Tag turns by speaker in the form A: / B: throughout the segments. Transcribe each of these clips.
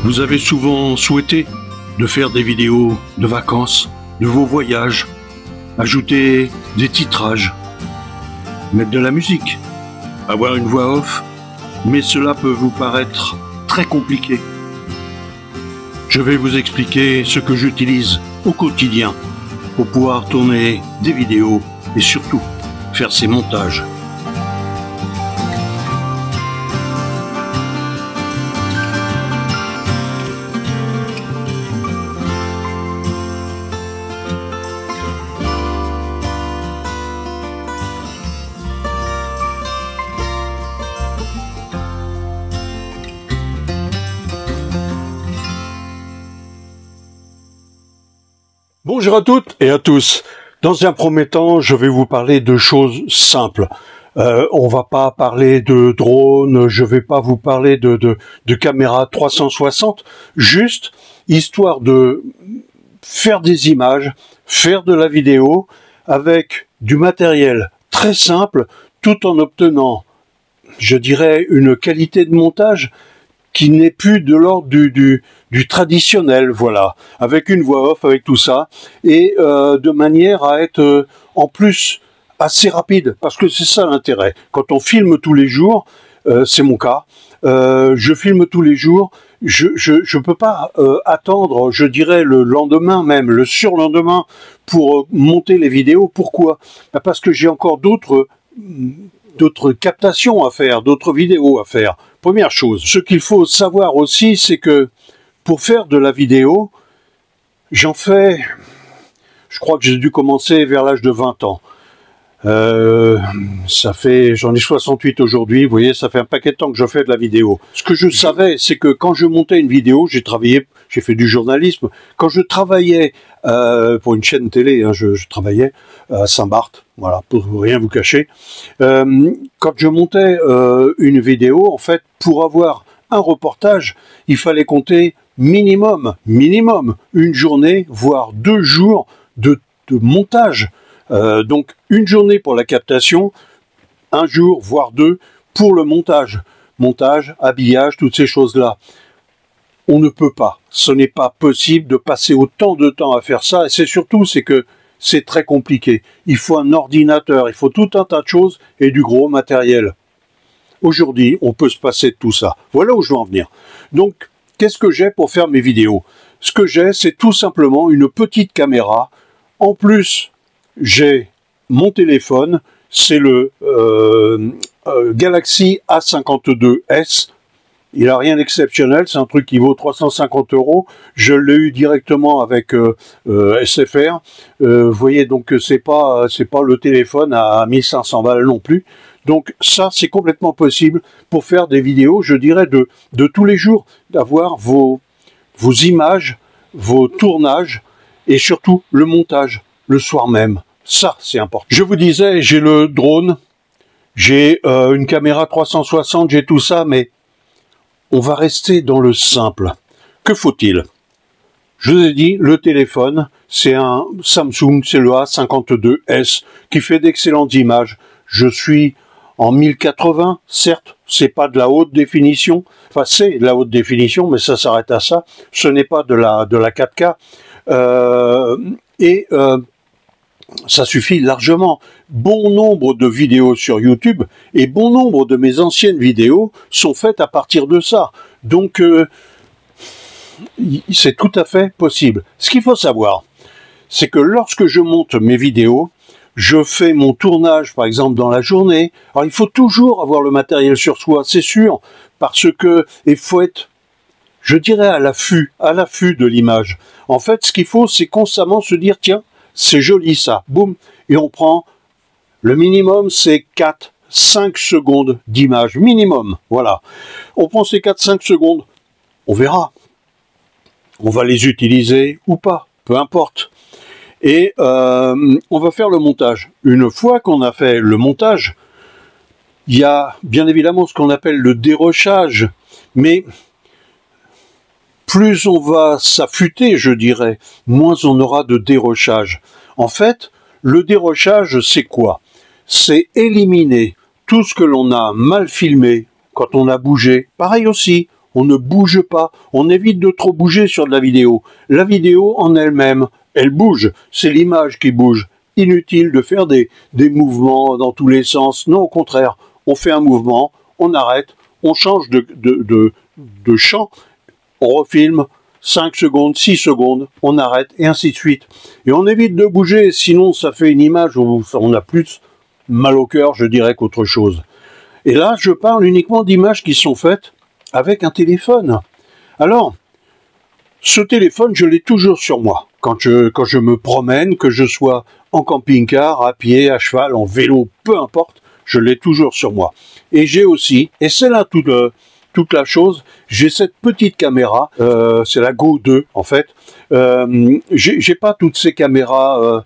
A: Vous avez souvent souhaité de faire des vidéos de vacances, de vos voyages, ajouter des titrages, mettre de la musique, avoir une voix off, mais cela peut vous paraître très compliqué. Je vais vous expliquer ce que j'utilise au quotidien pour pouvoir tourner des vidéos et surtout faire ces montages. Bonjour à toutes et à tous. Dans un premier temps, je vais vous parler de choses simples. On va pas parler de drone, je vais pas vous parler de caméra 360, juste histoire de faire des images, faire de la vidéo avec du matériel très simple, tout en obtenant, je dirais, une qualité de montage qui n'est plus de l'ordre du traditionnel, voilà, avec une voix off, avec tout ça, et de manière à être en plus assez rapide, parce que c'est ça l'intérêt. Quand on filme tous les jours, c'est mon cas, je filme tous les jours, je peux pas attendre, je dirais le lendemain même, le surlendemain, pour monter les vidéos. Pourquoi? Parce que j'ai encore d'autres captations à faire, d'autres vidéos à faire. Première chose, ce qu'il faut savoir aussi, c'est que pour faire de la vidéo, j'en fais, je crois que j'ai dû commencer vers l'âge de 20 ans. J'en ai 68 aujourd'hui, vous voyez, ça fait un paquet de temps que je fais de la vidéo. Ce que je savais, c'est que quand je montais une vidéo, j'ai fait du journalisme. Quand je travaillais pour une chaîne télé, hein, je travaillais à Saint-Barth, voilà, pour rien vous cacher. Quand je montais une vidéo, en fait, pour avoir un reportage, il fallait compter minimum, une journée, voire 2 jours de montage. Donc une journée pour la captation, 1 jour, voire 2 pour le montage. Montage, habillage, toutes ces choses-là. On ne peut pas, ce n'est pas possible de passer autant de temps à faire ça, et c'est que c'est très compliqué. Il faut un ordinateur, il faut tout un tas de choses et du gros matériel. Aujourd'hui, on peut se passer de tout ça. Voilà où je veux en venir. Donc, qu'est-ce que j'ai pour faire mes vidéos? Ce que j'ai, c'est tout simplement une petite caméra. En plus, j'ai mon téléphone, c'est le Galaxy A52s. Il n'a rien d'exceptionnel, c'est un truc qui vaut 350 €. Je l'ai eu directement avec SFR. Vous voyez, donc c'est pas le téléphone à 1500 balles non plus. Donc ça, c'est complètement possible pour faire des vidéos, je dirais, de tous les jours, d'avoir vos images, vos tournages et surtout le montage le soir même. Ça, c'est important. Je vous disais, j'ai le drone, j'ai une caméra 360, j'ai tout ça, mais on va rester dans le simple. Que faut-il? Je vous ai dit, le téléphone, c'est un Samsung, c'est le A52s, qui fait d'excellentes images. Je suis en 1080, certes, c'est pas de la haute définition, enfin c'est de la haute définition, mais ça s'arrête à ça. Ce n'est pas de la 4K. Ça suffit largement. Bon nombre de vidéos sur YouTube et bon nombre de mes anciennes vidéos sont faites à partir de ça. Donc, c'est tout à fait possible. Ce qu'il faut savoir, c'est que lorsque je monte mes vidéos, je fais mon tournage, par exemple, dans la journée. Alors, il faut toujours avoir le matériel sur soi, c'est sûr, parce que il faut être, je dirais, à l'affût de l'image. En fait, ce qu'il faut, c'est constamment se dire, tiens, c'est joli ça, boum, et on prend, le minimum c'est 4-5 secondes d'image, minimum, voilà. On prend ces 4-5 secondes, on verra, on va les utiliser ou pas, peu importe. Et on va faire le montage. Une fois qu'on a fait le montage, il y a bien évidemment ce qu'on appelle le dérochage, mais plus on va s'affûter, je dirais, moins on aura de dérochage. En fait, le dérochage, c'est quoi? C'est éliminer tout ce que l'on a mal filmé quand on a bougé. Pareil aussi, on ne bouge pas, on évite de trop bouger sur de la vidéo. La vidéo en elle-même, elle bouge, c'est l'image qui bouge. Inutile de faire des mouvements dans tous les sens. Non, au contraire, on fait un mouvement, on arrête, on change de champ, on refilme, 5 secondes, 6 secondes, on arrête, et ainsi de suite. Et on évite de bouger, sinon ça fait une image où on a plus mal au cœur, je dirais, qu'autre chose. Et là, je parle uniquement d'images qui sont faites avec un téléphone. Alors, ce téléphone, je l'ai toujours sur moi. Quand je me promène, que je sois en camping-car, à pied, à cheval, en vélo, peu importe, je l'ai toujours sur moi. Et j'ai aussi, et c'est là toute la chose, j'ai cette petite caméra, c'est la Go 2 en fait. J'ai pas toutes ces caméras,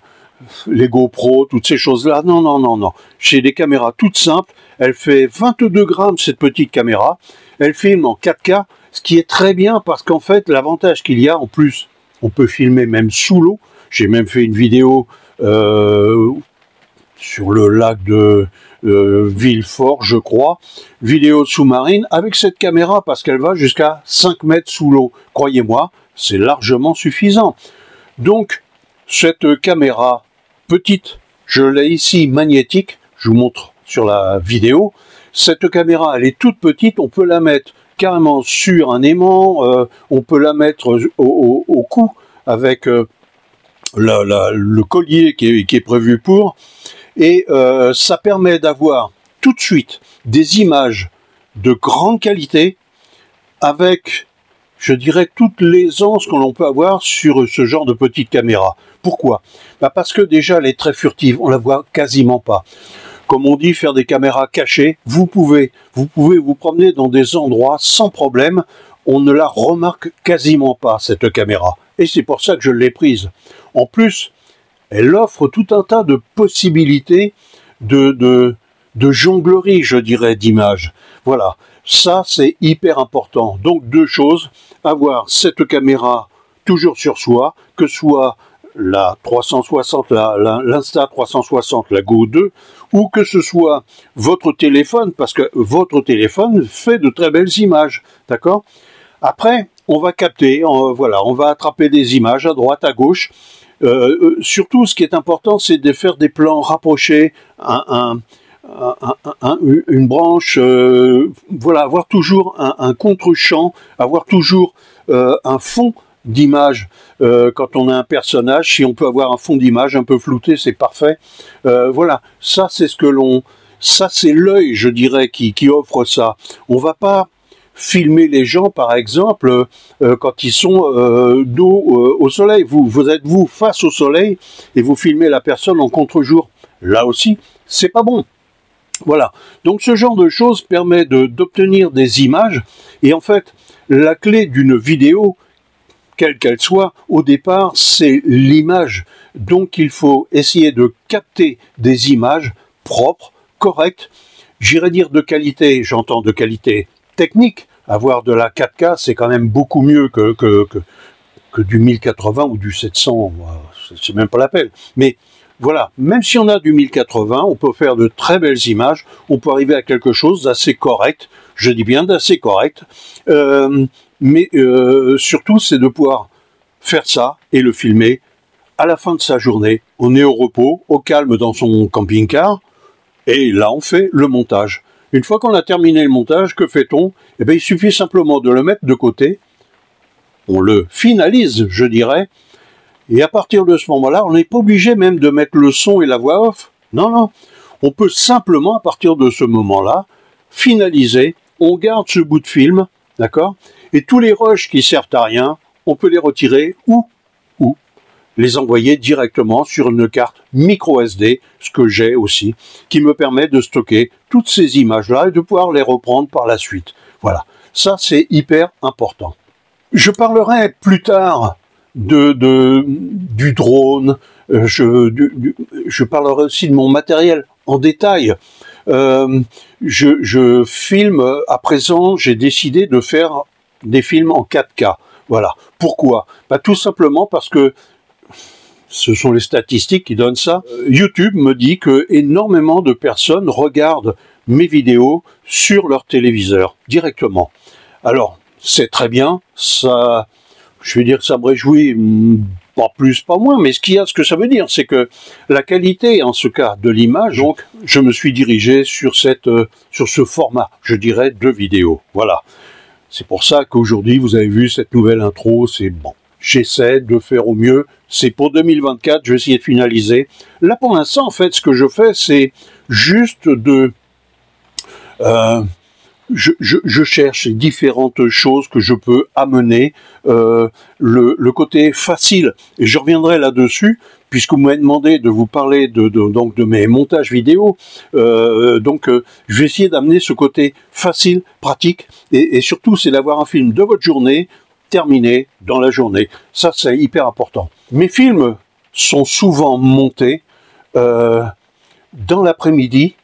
A: les GoPro, toutes ces choses-là, non, non, non, non. J'ai des caméras toutes simples, elle fait 22 grammes cette petite caméra, elle filme en 4K, ce qui est très bien parce qu'en fait, l'avantage qu'il y a, en plus, on peut filmer même sous l'eau. J'ai même fait une vidéo sur le lac de Villefort, je crois, vidéo sous-marine avec cette caméra parce qu'elle va jusqu'à 5 mètres sous l'eau. Croyez-moi, c'est largement suffisant. Donc, cette caméra petite, je l'ai ici magnétique, je vous montre sur la vidéo. Cette caméra, elle est toute petite, on peut la mettre carrément sur un aimant, on peut la mettre au cou avec le collier qui est prévu pour, et ça permet d'avoir tout de suite des images de grande qualité avec, je dirais, toute l'aisance que l'on peut avoir sur ce genre de petite caméra. Pourquoi? Parce que déjà elle est très furtive, on la voit quasiment pas. Comme on dit, faire des caméras cachées, vous pouvez vous promener dans des endroits sans problème, on ne la remarque quasiment pas, cette caméra. Et c'est pour ça que je l'ai prise. En plus, elle offre tout un tas de possibilités de jonglerie, je dirais, d'images. Voilà, ça c'est hyper important. Donc deux choses, avoir cette caméra toujours sur soi, que ce soit la 360, l'Insta 360, la Go 2, ou que ce soit votre téléphone, parce que votre téléphone fait de très belles images, d'accord? Après, on va capter, voilà, on va attraper des images à droite, à gauche. Surtout, ce qui est important, c'est de faire des plans rapprochés, une branche, voilà, avoir toujours un contre-champ, avoir toujours un fond d'image. Quand on a un personnage, si on peut avoir un fond d'image un peu flouté, c'est parfait. Voilà, ça c'est ça c'est l'œil, je dirais, qui offre ça. On va pas filmer les gens, par exemple, quand ils sont dos au soleil. Vous êtes vous face au soleil et vous filmez la personne en contre-jour. Là aussi, c'est pas bon. Voilà. Donc ce genre de choses permet d'obtenir des images. Et en fait, la clé d'une vidéo, quelle qu'elle soit, au départ, c'est l'image. Donc il faut essayer de capter des images propres, correctes. J'irais dire de qualité, j'entends de qualité technique. Avoir de la 4K, c'est quand même beaucoup mieux que du 1080 ou du 700, c'est même pas la peine. Mais voilà, même si on a du 1080, on peut faire de très belles images, on peut arriver à quelque chose d'assez correct, je dis bien d'assez correct, mais surtout c'est de pouvoir faire ça et le filmer à la fin de sa journée. On est au repos, au calme dans son camping-car, et là on fait le montage. Une fois qu'on a terminé le montage, que fait-on? Eh bien, il suffit simplement de le mettre de côté, on le finalise, je dirais, et à partir de ce moment-là, on n'est pas obligé même de mettre le son et la voix off. Non, non. On peut simplement, à partir de ce moment-là, finaliser, on garde ce bout de film, d'accord? Et tous les rushs qui servent à rien, on peut les retirer ou les envoyer directement sur une carte micro SD, ce que j'ai aussi, qui me permet de stocker toutes ces images-là et de pouvoir les reprendre par la suite. Voilà, ça c'est hyper important. Je parlerai plus tard du drone, je parlerai aussi de mon matériel en détail. Je filme, à présent, j'ai décidé de faire des films en 4K. Voilà. Pourquoi? Tout simplement parce que ce sont les statistiques qui donnent ça. YouTube me dit que énormément de personnes regardent mes vidéos sur leur téléviseur, directement. Alors, c'est très bien, ça, je vais dire que ça me réjouit, pas plus, pas moins, mais ce que ça veut dire, c'est que la qualité, en ce cas, de l'image, donc, je me suis dirigé sur ce format, je dirais, de vidéo. Voilà. C'est pour ça qu'aujourd'hui, vous avez vu cette nouvelle intro, c'est bon. J'essaie de faire au mieux. C'est pour 2024, je vais essayer de finaliser. Là, pour l'instant, en fait, ce que je fais, c'est juste je cherche différentes choses que je peux amener, le côté facile, et je reviendrai là-dessus, puisque vous m'avez demandé de vous parler donc de mes montages vidéo, je vais essayer d'amener ce côté facile, pratique, et surtout c'est d'avoir un film de votre journée, terminé dans la journée. Ça, c'est hyper important. Mes films sont souvent montés dans l'après-midi,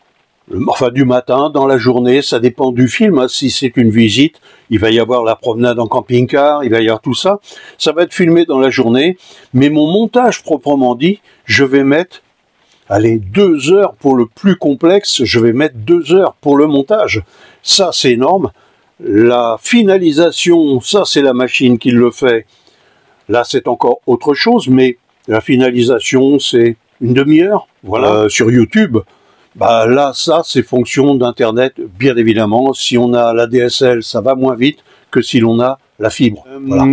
A: enfin du matin, dans la journée, ça dépend du film. Hein. Si c'est une visite, il va y avoir la promenade en camping-car, il va y avoir tout ça. Ça va être filmé dans la journée, mais mon montage proprement dit, je vais mettre, allez, 2 heures pour le plus complexe, je vais mettre 2 heures pour le montage. Ça, c'est énorme. La finalisation, ça, c'est la machine qui le fait. Là, c'est encore autre chose, mais la finalisation, c'est une demi-heure. Voilà, sur YouTube. Bah là, ça, c'est fonction d'Internet, bien évidemment. Si on a la DSL, ça va moins vite que si l'on a la fibre. Voilà.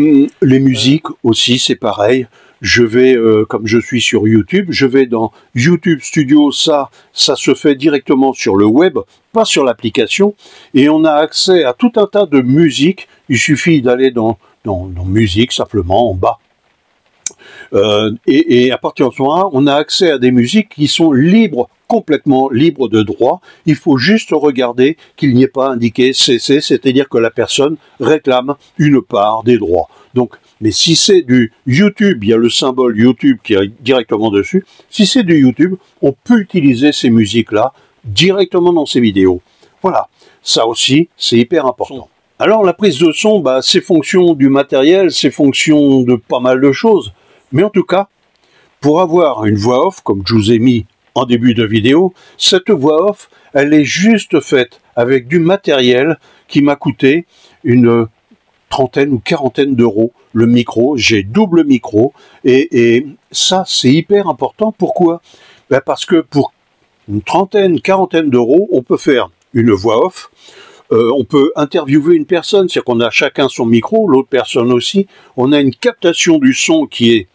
A: Les musiques aussi, c'est pareil. Je vais, comme je suis sur YouTube, je vais dans YouTube Studio, ça se fait directement sur le web, pas sur l'application, et on a accès à tout un tas de musiques. Il suffit d'aller dans musique, simplement, en bas. Et à partir de ce moment-là, on a accès à des musiques qui sont libres, complètement libres de droit. Il faut juste regarder qu'il n'y ait pas indiqué CC, c'est-à-dire que la personne réclame une part des droits. Donc, mais si c'est du YouTube, il y a le symbole YouTube qui est directement dessus. Si c'est du YouTube, on peut utiliser ces musiques-là directement dans ces vidéos. Voilà, ça aussi, c'est hyper important. Alors, la prise de son, bah, c'est fonction du matériel, c'est fonction de pas mal de choses. Mais en tout cas, pour avoir une voix off, comme je vous ai mis en début de vidéo, cette voix off, elle est juste faite avec du matériel qui m'a coûté une trentaine ou quarantaine d'euros. Le micro, j'ai double micro, et ça, c'est hyper important. Pourquoi? Ben parce que pour une trentaine, quarantaine d'euros, on peut faire une voix off, on peut interviewer une personne, c'est-à-dire qu'on a chacun son micro, l'autre personne aussi, on a une captation du son qui est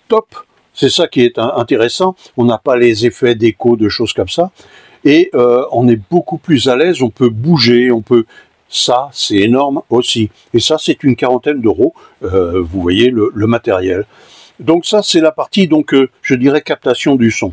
A: top, c'est ça qui est intéressant, on n'a pas les effets d'écho, de choses comme ça, et on est beaucoup plus à l'aise, on peut bouger, on peut... Ça, c'est énorme aussi. Et ça, c'est une quarantaine d'euros, vous voyez le matériel. Donc ça, c'est la partie, donc, je dirais, captation du son.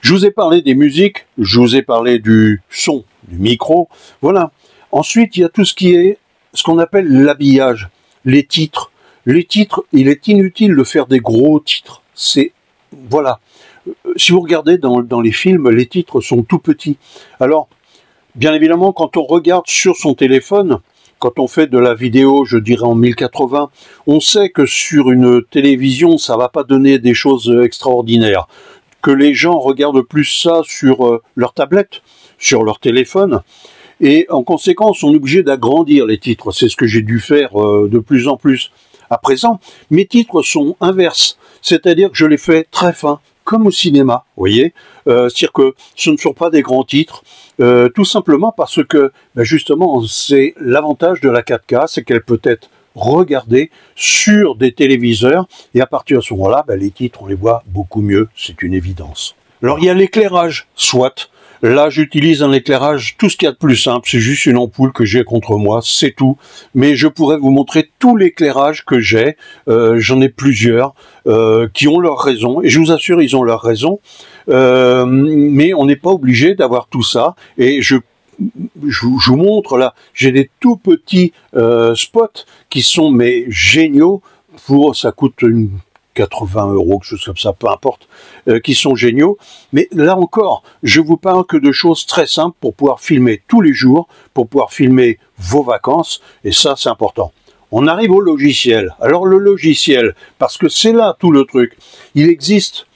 A: Je vous ai parlé des musiques, je vous ai parlé du son, du micro, voilà. Ensuite, il y a tout ce qui est, ce qu'on appelle l'habillage, les titres. Les titres, il est inutile de faire des gros titres. C'est, voilà. Si vous regardez dans les films, les titres sont tout petits. Alors, bien évidemment, quand on regarde sur son téléphone, quand on fait de la vidéo, je dirais en 1080, on sait que sur une télévision, ça va pas donner des choses extraordinaires. Que les gens regardent plus ça sur leur tablette, sur leur téléphone, et en conséquence, on est obligé d'agrandir les titres. C'est ce que j'ai dû faire de plus en plus. À présent, mes titres sont inverses, c'est-à-dire que je les fais très fins, comme au cinéma, vous voyez, c'est-à-dire que ce ne sont pas des grands titres, tout simplement parce que, ben justement, c'est l'avantage de la 4K, c'est qu'elle peut être regardée sur des téléviseurs, et à partir de ce moment-là, ben les titres, on les voit beaucoup mieux, c'est une évidence. Alors, il y a l'éclairage, soit. Là, j'utilise un éclairage, tout ce qu'il y a de plus simple, c'est juste une ampoule que j'ai contre moi, c'est tout. Mais je pourrais vous montrer tout l'éclairage que j'ai, j'en ai plusieurs, qui ont leur raison, et je vous assure, ils ont leur raison, mais on n'est pas obligé d'avoir tout ça, et je vous montre là, j'ai des tout petits spots qui sont mais géniaux, ça coûte 80 euros, quelque chose comme ça, peu importe, qui sont géniaux. Mais là encore, je vous parle que de choses très simples pour pouvoir filmer tous les jours, pour pouvoir filmer vos vacances, et ça, c'est important. On arrive au logiciel. Alors le logiciel, parce que c'est là tout le truc, il existe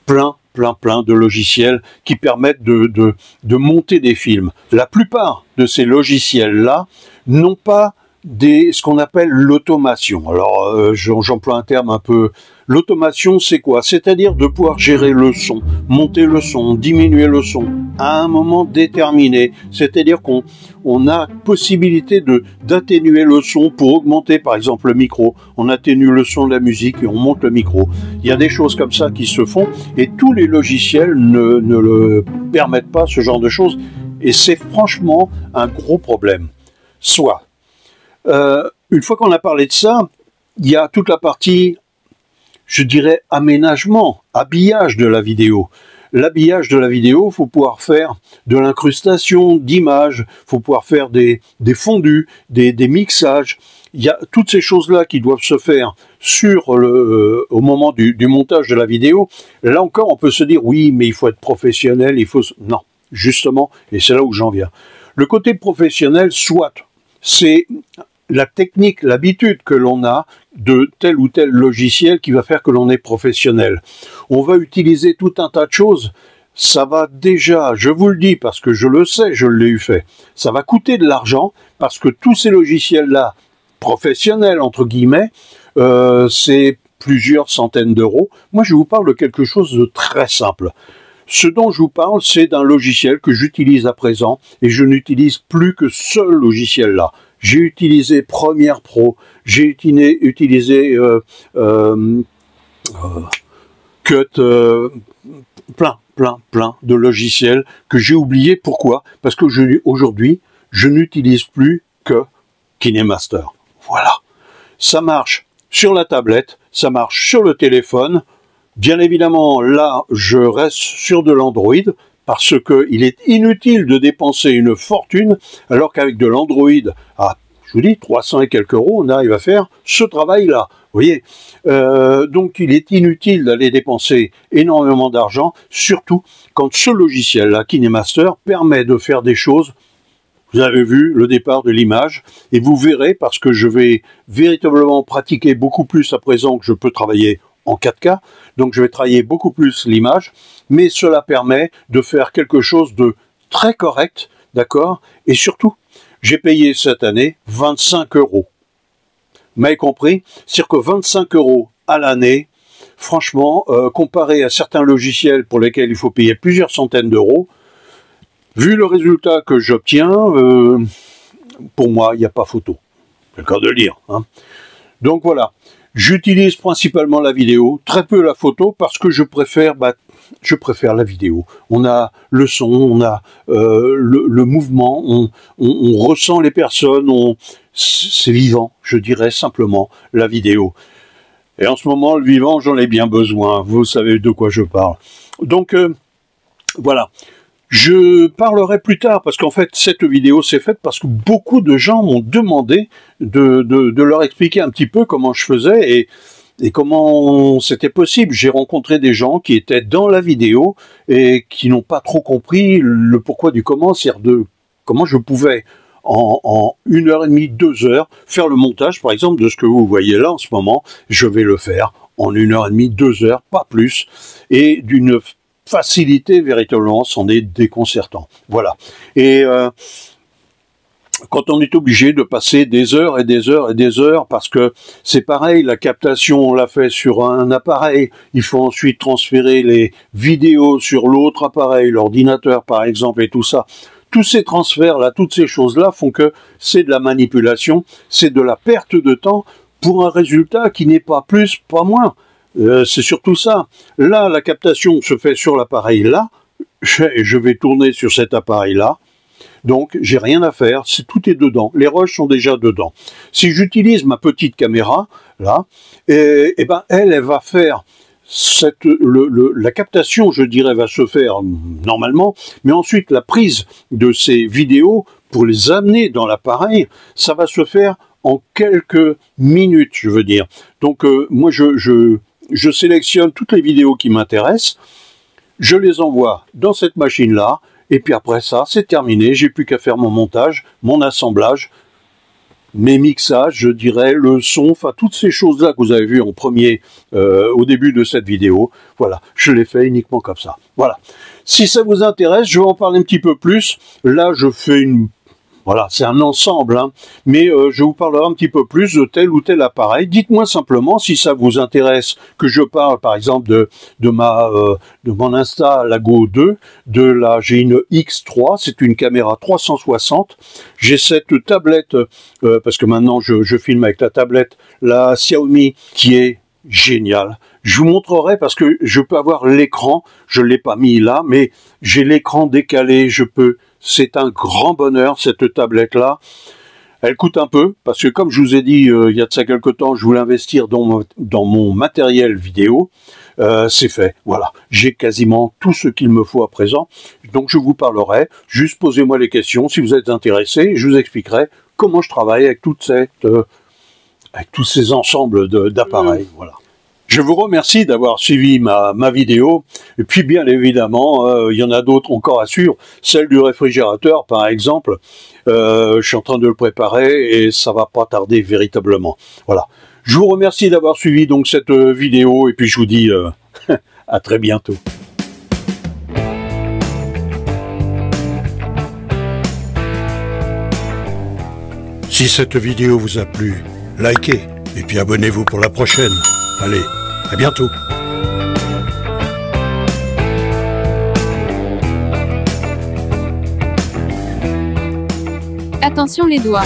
A: plein de logiciels qui permettent de monter des films. La plupart de ces logiciels-là n'ont pas ce qu'on appelle l'automation. Alors, j'emploie un terme un peu... L'automation, c'est quoi? C'est-à-dire de pouvoir gérer le son, monter le son, diminuer le son, à un moment déterminé. C'est-à-dire qu'on a possibilité d'atténuer le son pour augmenter, par exemple, le micro. On atténue le son de la musique et on monte le micro. Il y a des choses comme ça qui se font, et tous les logiciels ne le permettent pas, ce genre de choses. Et c'est franchement un gros problème. Soit, une fois qu'on a parlé de ça, il y a toute la partie, je dirais, aménagement, habillage de la vidéo. L'habillage de la vidéo, il faut pouvoir faire de l'incrustation d'images, il faut pouvoir faire des fondus, des mixages. Il y a toutes ces choses-là qui doivent se faire au moment du montage de la vidéo. Là encore, on peut se dire, oui, mais il faut être professionnel, Non, justement, et c'est là où j'en viens. Le côté professionnel, soit, c'est la technique, l'habitude que l'on a de tel ou tel logiciel qui va faire que l'on est professionnel. On va utiliser tout un tas de choses. Ça va déjà, je vous le dis parce que je le sais, je l'ai eu fait, ça va coûter de l'argent parce que tous ces logiciels-là, professionnels entre guillemets, c'est plusieurs centaines d'euros. Moi, je vous parle de quelque chose de très simple. Ce dont je vous parle, c'est d'un logiciel que j'utilise à présent et je n'utilise plus que ce logiciel-là. J'ai utilisé Premiere Pro, j'ai utilisé Cut, plein de logiciels que j'ai oubliés. Pourquoi? Parce que aujourd'hui, je n'utilise plus que KineMaster. Voilà. Ça marche sur la tablette, ça marche sur le téléphone. Bien évidemment, là, je reste sur de l'Android, parce qu'il est inutile de dépenser une fortune, alors qu'avec de l'Android, je vous dis, 300 et quelques euros, on arrive à faire ce travail-là. Vous voyez, donc il est inutile d'aller dépenser énormément d'argent, surtout quand ce logiciel-là, KineMaster, permet de faire des choses. Vous avez vu le départ de l'image, et vous verrez, parce que je vais véritablement pratiquer beaucoup plus à présent que je peux travailler en 4K, donc je vais travailler beaucoup plus l'image, mais cela permet de faire quelque chose de très correct, d'accord? Et surtout, j'ai payé cette année 25 euros. Vous m'avez compris? C'est-à-dire que 25 euros à l'année, franchement, comparé à certains logiciels pour lesquels il faut payer plusieurs centaines d'euros, vu le résultat que j'obtiens, pour moi, il n'y a pas photo. C'est le cas de le dire. Hein. Donc voilà. J'utilise principalement la vidéo, très peu la photo, parce que je préfère la vidéo. On a le son, on a le mouvement, on ressent les personnes, c'est vivant, je dirais simplement, la vidéo. Et en ce moment, le vivant, j'en ai bien besoin, vous savez de quoi je parle. Donc, voilà. Je parlerai plus tard, parce qu'en fait, cette vidéo s'est faite parce que beaucoup de gens m'ont demandé de leur expliquer un petit peu comment je faisais et comment c'était possible. J'ai rencontré des gens qui étaient dans la vidéo et qui n'ont pas trop compris le pourquoi du comment, c'est-à-dire de comment je pouvais, en 1h30, 2 heures, faire le montage, par exemple, de ce que vous voyez là en ce moment. Je vais le faire en 1h30, 2 heures, pas plus, et d'une facilité véritablement, c'en est déconcertant. Voilà. Et quand on est obligé de passer des heures et des heures et des heures, parce que c'est pareil, la captation, on l'a fait sur un appareil, il faut ensuite transférer les vidéos sur l'autre appareil, l'ordinateur par exemple, et tout ça. Tous ces transferts-là, toutes ces choses-là font que c'est de la manipulation, c'est de la perte de temps pour un résultat qui n'est pas plus, pas moins. C'est surtout ça. Là, la captation se fait sur l'appareil là, je vais tourner sur cet appareil là, donc j'ai rien à faire, tout est dedans, les rushs sont déjà dedans. Si j'utilise ma petite caméra là, ben elle va faire la captation, je dirais, va se faire normalement, mais ensuite la prise de ces vidéos pour les amener dans l'appareil, ça va se faire en quelques minutes, je veux dire. Donc moi je sélectionne toutes les vidéos qui m'intéressent, je les envoie dans cette machine-là, et puis après ça, c'est terminé, j'ai plus qu'à faire mon montage, mon assemblage, mes mixages, je dirais, le son, enfin toutes ces choses-là que vous avez vues en premier au début de cette vidéo, voilà, je les fais uniquement comme ça. Voilà. Si ça vous intéresse, je vais en parler un petit peu plus. Là, je fais Voilà, c'est un ensemble, hein. Mais je vous parlerai un petit peu plus de tel ou tel appareil. Dites-moi simplement si ça vous intéresse que je parle, par exemple, de mon Insta Lago 2, j'ai une X3, c'est une caméra 360. J'ai cette tablette, parce que maintenant je filme avec la tablette, la Xiaomi, qui est géniale. Je vous montrerai parce que je peux avoir l'écran, je l'ai pas mis là, mais j'ai l'écran décalé, c'est un grand bonheur cette tablette là. Elle coûte un peu parce que comme je vous ai dit il y a de ça quelque temps, je voulais investir dans mon matériel vidéo. C'est fait, voilà. J'ai quasiment tout ce qu'il me faut à présent. Donc je vous parlerai, juste posez-moi les questions si vous êtes intéressés, je vous expliquerai comment je travaille avec avec tous ces ensembles d'appareils, voilà. Je vous remercie d'avoir suivi ma vidéo, et puis bien évidemment, il y en a d'autres encore à suivre, celle du réfrigérateur par exemple, je suis en train de le préparer et ça va pas tarder véritablement. Voilà. Je vous remercie d'avoir suivi donc cette vidéo, et puis je vous dis à très bientôt. Si cette vidéo vous a plu, likez, et puis abonnez-vous pour la prochaine. Allez, à bientôt.
B: Attention les doigts.